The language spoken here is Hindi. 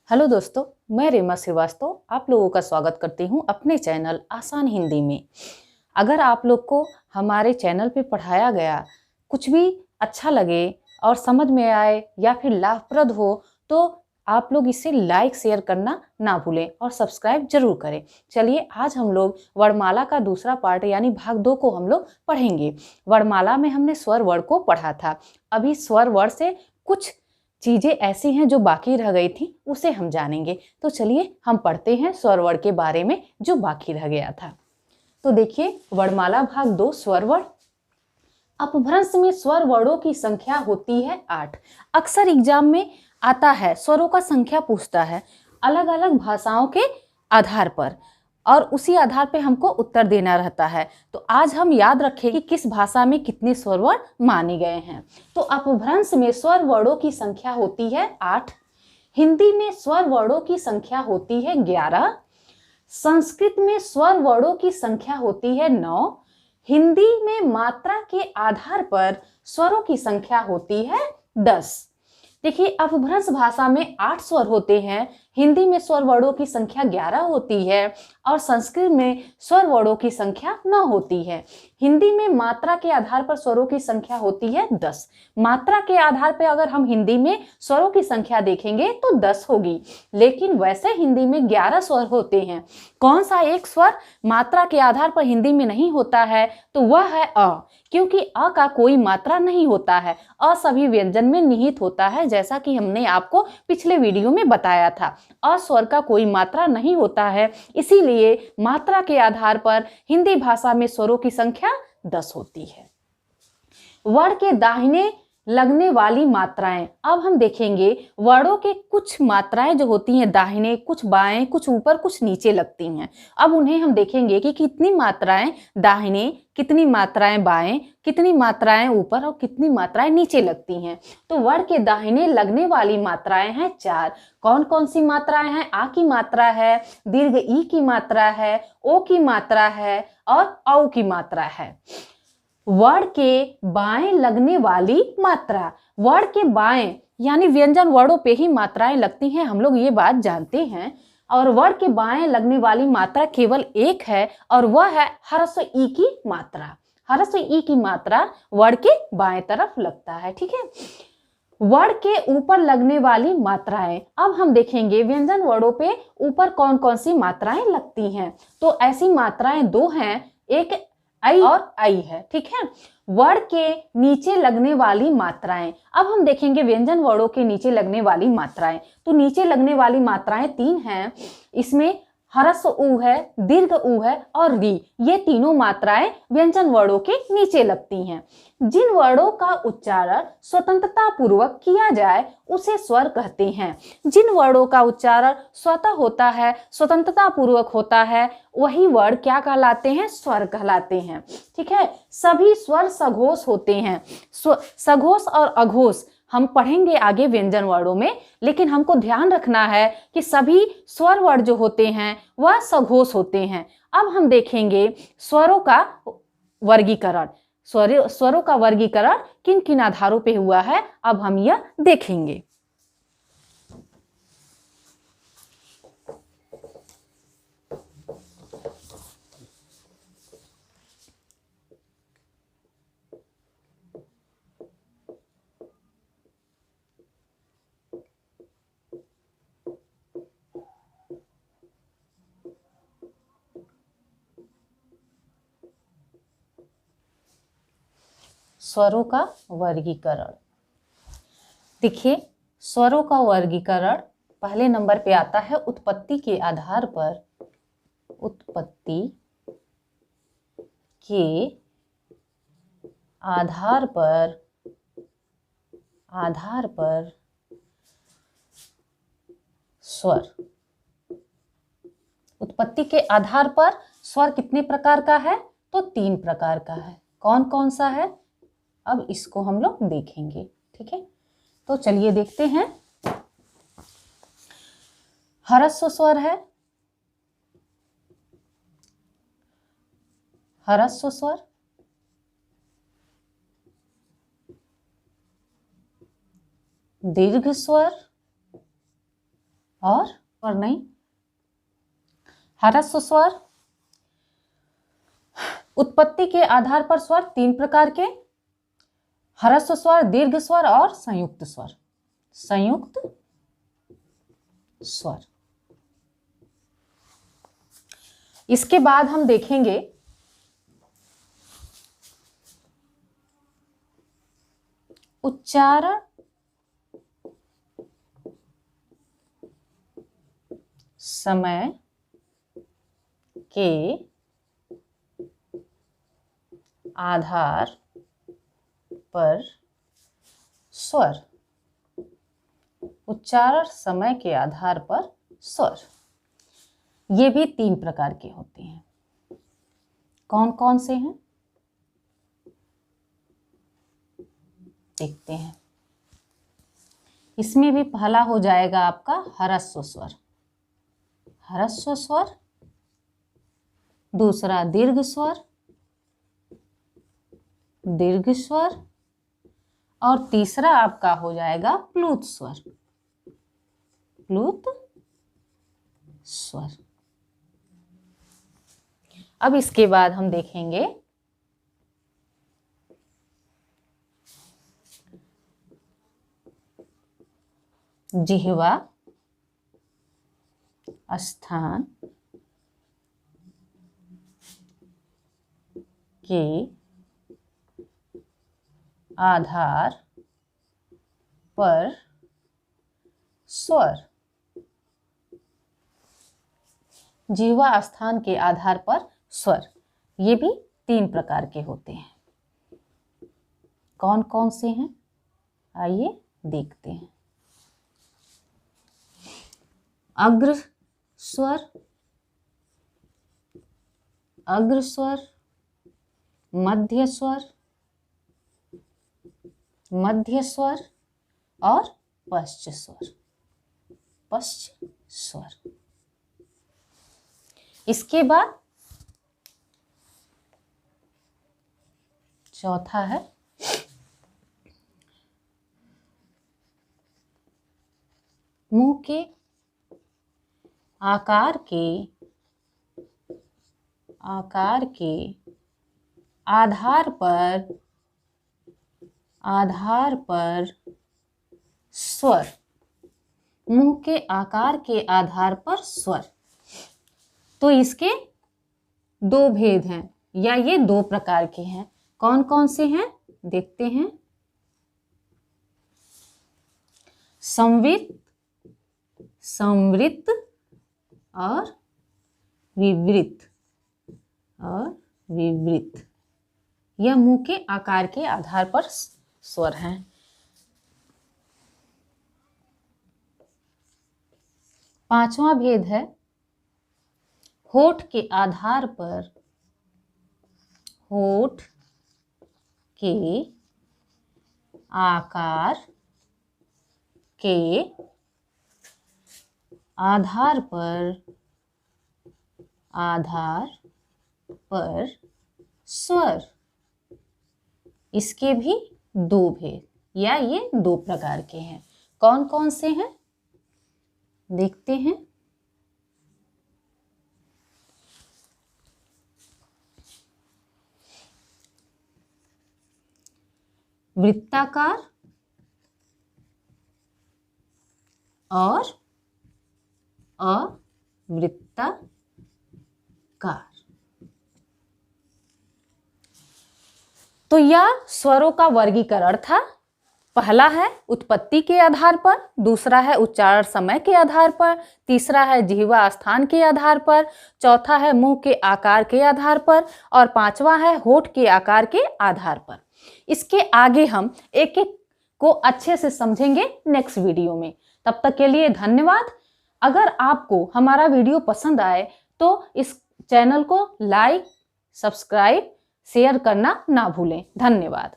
हेलो दोस्तों, मैं रीमा श्रीवास्तव आप लोगों का स्वागत करती हूँ अपने चैनल आसान हिंदी में। अगर आप लोग को हमारे चैनल पे पढ़ाया गया कुछ भी अच्छा लगे और समझ में आए या फिर लाभप्रद हो तो आप लोग इसे लाइक शेयर करना ना भूलें और सब्सक्राइब जरूर करें। चलिए आज हम लोग वर्णमाला का दूसरा पार्ट यानी भाग 2 को हम लोग पढ़ेंगे। वर्णमाला में हमने स्वर वर्ण को पढ़ा था। अभी स्वर वर्ण से कुछ चीजें ऐसी हैं जो बाकी रह गई थी, उसे हम जानेंगे। तो चलिए हम पढ़ते हैं स्वर वर्ण के बारे में जो बाकी रह गया था। तो देखिए वर्णमाला भाग 2 स्वर वर्ण। अपभ्रंश में स्वर वर्णों की संख्या होती है 8। अक्सर एग्जाम में आता है, स्वरों का संख्या पूछता है अलग अलग भाषाओं के आधार पर और उसी आधार पे हमको उत्तर देना रहता है। तो आज हम याद रखें कि किस भाषा में कितने स्वर वर्ण माने गए हैं। तो अपभ्रंश में स्वर वर्णों की संख्या होती है 8। हिंदी में स्वर वर्णों की संख्या होती है 11। संस्कृत में स्वर वर्णों की संख्या होती है 9। हिंदी में मात्रा के आधार पर स्वरों की संख्या होती है 10। देखिए अपभ्रंश भाषा में 8 स्वर होते हैं। हिंदी में स्वर वर्णों की संख्या 11 होती है और संस्कृत में स्वर वर्णों की संख्या 9 होती है। हिंदी में मात्रा के आधार पर स्वरों की संख्या होती है 10। मात्रा के आधार पर अगर हम हिंदी में स्वरों की संख्या देखेंगे तो 10 होगी, लेकिन वैसे हिंदी में 11 स्वर होते हैं। कौन सा एक स्वर मात्रा के आधार पर हिंदी में नहीं होता है तो वह है अ, क्योंकि अ का कोई मात्रा नहीं होता है। अ सभी व्यंजन में निहित होता है, जैसा कि हमने आपको पिछले वीडियो में बताया था। अ स्वर का कोई मात्रा नहीं होता है, इसीलिए मात्रा के आधार पर हिंदी भाषा में स्वरों की संख्या 10 होती है। वर्ण के दाहिने लगने वाली मात्राएं। अब हम देखेंगे वर्णों के कुछ मात्राएं जो होती हैं दाहिने, कुछ बाएं, कुछ ऊपर, कुछ नीचे लगती हैं। अब उन्हें हम देखेंगे कि कितनी मात्राएं दाहिने, कितनी मात्राएं बाएं, कितनी मात्राएं ऊपर और कितनी मात्राएं नीचे लगती हैं। तो वर्ण के दाहिने लगने वाली मात्राएं हैं 4। कौन कौन सी मात्राएं हैं? आ की मात्रा है, दीर्घ ई की मात्रा है, ओ की मात्रा है और औ की मात्रा है। वर्ण के बाएं लगने वाली मात्रा। वर्ण के बाएं यानी व्यंजन वर्णों पे ही मात्राएं लगती हैं, हम लोग ये बात जानते हैं। और वर्ण के बाएं लगने वाली मात्रा केवल एक है और वह है ह्रस्व ई की मात्रा। ह्रस्व ई की मात्रा वर्ण के बाएं तरफ लगता है, ठीक है। वर्ण के ऊपर लगने वाली मात्राएं। अब हम देखेंगे व्यंजन वर्णों पे ऊपर कौन कौन सी मात्राएं लगती हैं। तो ऐसी मात्राएं 2 हैं, एक आई और आई है, ठीक है। वर्ण के नीचे लगने वाली मात्राएं। अब हम देखेंगे व्यंजन वर्णों के नीचे लगने वाली मात्राएं। तो नीचे लगने वाली मात्राएं 3 हैं। इसमें ह्रस्व उ है, दीर्घ उ है और री। ये तीनों मात्राएं व्यंजन वर्णों के नीचे लगती हैं। जिन वर्णों का उच्चारण स्वतंत्रता पूर्वक किया जाए उसे स्वर कहते हैं। जिन वर्णों का उच्चारण स्वतः होता है, स्वतंत्रता पूर्वक होता है, वही वर्ण क्या कहलाते हैं? स्वर कहलाते हैं, ठीक है। सभी स्वर सघोष होते हैं। सघोष और अघोष हम पढ़ेंगे आगे व्यंजन वर्णों में, लेकिन हमको ध्यान रखना है कि सभी स्वर वर्ण जो होते हैं वह सघोष होते हैं। अब हम देखेंगे स्वरों का वर्गीकरण। स्वरों का वर्गीकरण किन किन आधारों पे हुआ है, अब हम यह देखेंगे। स्वरों का वर्गीकरण। देखिए स्वरों का वर्गीकरण पहले नंबर पे आता है उत्पत्ति के आधार पर। उत्पत्ति के आधार पर स्वर। उत्पत्ति के आधार पर स्वर कितने प्रकार का है? तो 3 प्रकार का है। कौन कौन सा है? अब इसको हम लोग देखेंगे, ठीक है। तो चलिए देखते हैं। ह्रस्व स्वर है, ह्रस्व स्वर, दीर्घ स्वर, और स्वर नहीं। ह्रस्व स्वर, उत्पत्ति के आधार पर स्वर तीन प्रकार के, ह्रस्व स्वर, दीर्घ स्वर और संयुक्त स्वर। संयुक्त स्वर। इसके बाद हम देखेंगे उच्चारण समय के आधार पर स्वर। उच्चारण समय के आधार पर स्वर, ये भी तीन प्रकार के होते हैं। कौन कौन से हैं देखते हैं। इसमें भी पहला हो जाएगा आपका ह्रस्व स्वर। ह्रस्व स्वर, दूसरा दीर्घ स्वर, दीर्घ स्वर, और तीसरा आपका हो जाएगा प्लुत स्वर। प्लुत स्वर। अब इसके बाद हम देखेंगे जिह्वा स्थान के आधार पर स्वर। जिह्वा स्थान के आधार पर स्वर, ये भी तीन प्रकार के होते हैं। कौन कौन से हैं आइए देखते हैं। अग्र स्वर, अग्र स्वर, मध्य स्वर, मध्य स्वर और पश्च स्वर। पश्च स्वर। इसके बाद चौथा है मुंह के आकार के आधार पर स्वर। मुंह के आकार के आधार पर स्वर। तो इसके दो भेद हैं, या ये दो प्रकार के हैं। कौन कौन से हैं देखते हैं। संवृत, संवृत और विवृत, और विवृत। यह मुंह के आकार के आधार पर स्वर हैं। पांचवा भेद है होठ के आधार पर, होठ के आकार के आधार पर स्वर। इसके भी दो भेद, या ये दो प्रकार के हैं। कौन कौन से हैं देखते हैं। वृत्ताकार और अवृत्ताकार। तो यह स्वरों का वर्गीकरण था। पहला है उत्पत्ति के आधार पर, दूसरा है उच्चारण समय के आधार पर, तीसरा है जिह्वा स्थान के आधार पर, चौथा है मुंह के आकार के आधार पर, और पांचवा है होठ के आकार के आधार पर। इसके आगे हम एक एक को अच्छे से समझेंगे नेक्स्ट वीडियो में। तब तक के लिए धन्यवाद। अगर आपको हमारा वीडियो पसंद आए तो इस चैनल को लाइक, सब्सक्राइब, शेयर करना ना भूलें। धन्यवाद।